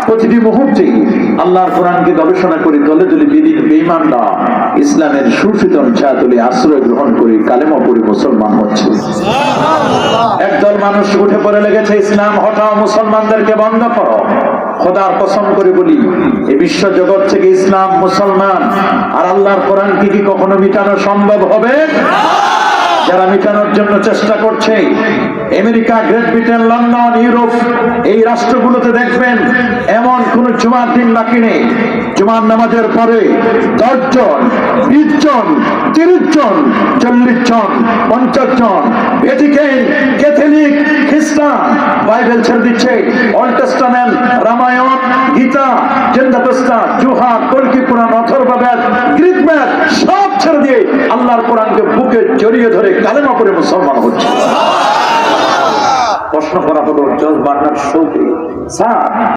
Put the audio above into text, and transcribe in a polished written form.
প্রতিটি মুহূর্তে আল্লাহর কোরআনকে গবেষণা করে দলে দলে বেঈমানরা ইসলামের সুশীতল ছায়াতলে আশ্রয় গ্রহণ করে কালেমা পড়ে মুসলমান হচ্ছে। একদল মানুষ উঠে পড়ে লেগেছে, ইসলাম হটাও, মুসলমানদেরকে বন্ধ করো। খোদার কসম করে বলি, এই বিশ্ব জগৎ থেকে ইসলাম, মুসলমান আর আল্লাহর কোরআনকে কি কখনো মিটানো সম্ভব হবে? যারা মিটানোর জন্য চেষ্টা করছে, America, great Britain, London, Europe, এই রাষ্ট্রগুলোতে দেখবেন এমন কোন জুমার দিন বাকি নেই জুমার নামাজের পরে 10 জন, 20 জন, 30 জন, 40 জন, 50 জন ভ্যাটিকান, ক্যাথলিক, খ্রিস্টান বাইবেল ছেড়ে দিচ্ছে। ওল্ড টেস্টামেন্ট, রামায়ণ, গীতা, জেন্দাপস্তা, জুহার, কল্কি পুরাণ, অথর্ববেদ, গ্রিক বেদ সব ছেড়ে দিয়ে আল্লাহর কোরআনকে বুকে জড়িয়ে ধরে কালেমা পড়ে মুসলমান হচ্ছে। প্রশ্ন করা হলো, জজ বার্নার্ড শো স্যার